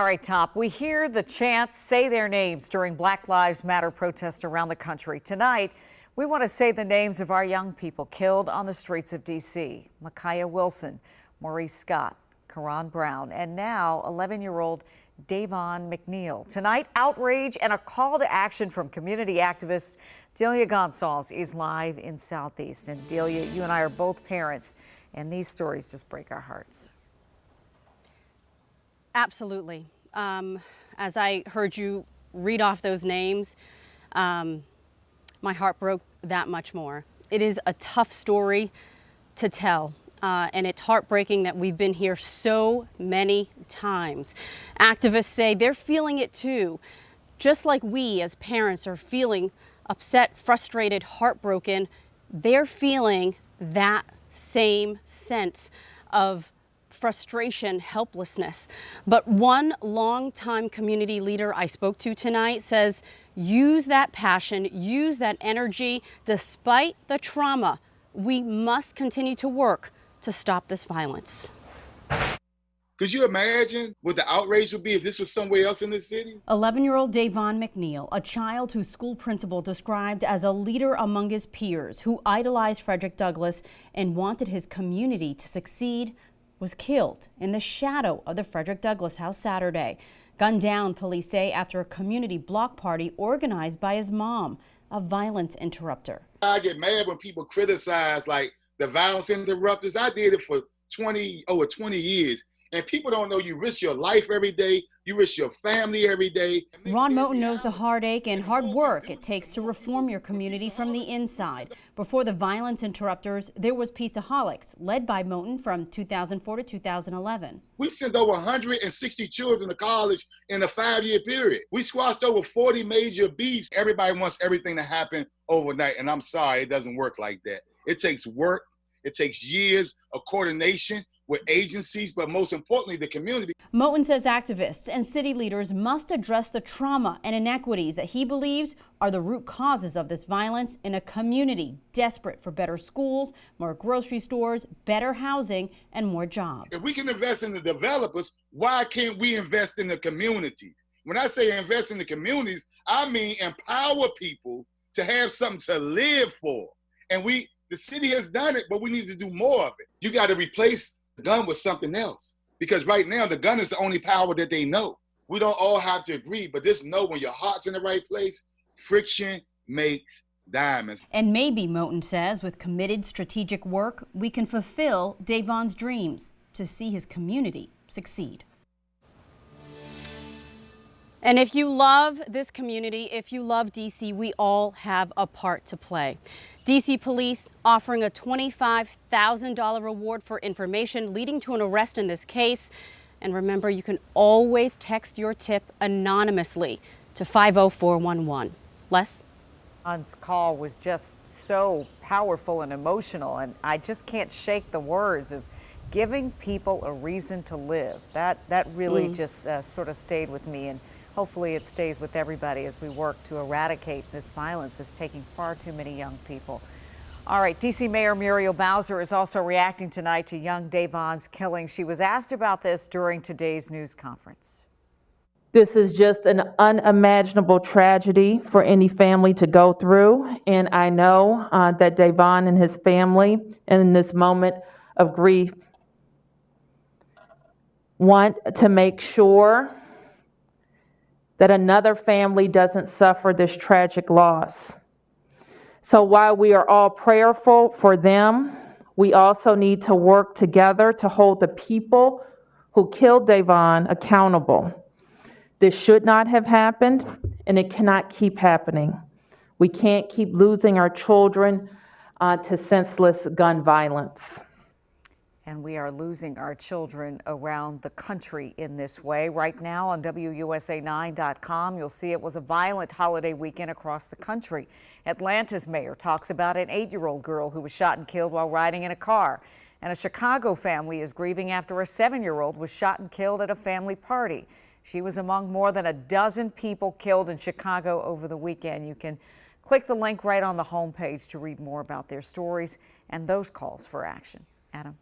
All right, Top, we hear the chants say their names during Black Lives Matter protests around the country. Tonight, we want to say the names of our young people killed on the streets of D.C. Micaiah Wilson, Maurice Scott, Karan Brown, and now 11-year-old Davon McNeal. Tonight, outrage and a call to action from community activists. Delia Gonsalves is live in Southeast. And Delia, you and I are both parents, and these stories just break our hearts. Absolutely. As I heard you read off those names, my heart broke that much more. It is a tough story to tell, and it's heartbreaking that we've been here so many times. Activists say they're feeling it too, just like we as parents are feeling upset, frustrated, heartbroken. They're feeling that same sense of frustration, helplessness. But one longtime community leader I spoke to tonight says, use that passion, use that energy. Despite the trauma, we must continue to work to stop this violence. Could you imagine what the outrage would be if this was somewhere else in the city? 11-year-old Davon McNeal, a child whose school principal described as a leader among his peers, who idolized Frederick Douglass and wanted his community to succeed, was killed in the shadow of the Frederick Douglass House Saturday. Gunned down, police say, after a community block party organized by his mom, a violence interrupter. I get mad when people criticize like the violence interrupters. I did it for over 20 years. And people don't know you risk your life every day. You risk your family every day. Ron Moten knows the heartache and hard work it takes to reform your community from the inside. Before the violence interrupters, there was Peaceaholics, led by Moten from 2004 to 2011. We sent over 160 children to college in a 5-year period. We squashed over 40 major beefs. Everybody wants everything to happen overnight, and I'm sorry, it doesn't work like that. It takes work. It takes years of coordination with agencies, but most importantly, the community. Moten says activists and city leaders must address the trauma and inequities that he believes are the root causes of this violence in a community desperate for better schools, more grocery stores, better housing, and more jobs. If we can invest in the developers, why can't we invest in the communities? When I say invest in the communities, I mean empower people to have something to live for. And the city has done it, but we need to do more of it. You got to replace the gun with something else, because right now the gun is the only power that they know. We don't all have to agree, but just know when your heart's in the right place, friction makes diamonds. And maybe, Moten says, with committed strategic work, we can fulfill Davon's dreams to see his community succeed. And if you love this community, if you love DC, we all have a part to play. DC police offering a $25,000 reward for information leading to an arrest in this case. And remember, you can always text your tip anonymously to 50411. Les? John's call was just so powerful and emotional, and I just can't shake the words of giving people a reason to live. That really just sort of stayed with me, and hopefully it stays with everybody as we work to eradicate this violence that's taking far too many young people. All right, D.C. Mayor Muriel Bowser is also reacting tonight to young Davon's killing. She was asked about this during today's news conference. This is just an unimaginable tragedy for any family to go through, and I know that Davon and his family, in this moment of grief, want to make sure that another family doesn't suffer this tragic loss. So while we are all prayerful for them, we also need to work together to hold the people who killed Davon accountable. This should not have happened, and it cannot keep happening. We can't keep losing our children to senseless gun violence. And we are losing our children around the country in this way. Right now on WUSA9.com, you'll see it was a violent holiday weekend across the country. Atlanta's mayor talks about an 8-year-old girl who was shot and killed while riding in a car. And a Chicago family is grieving after a 7-year-old was shot and killed at a family party. She was among more than a dozen people killed in Chicago over the weekend. You can click the link right on the homepage to read more about their stories and those calls for action. Adam.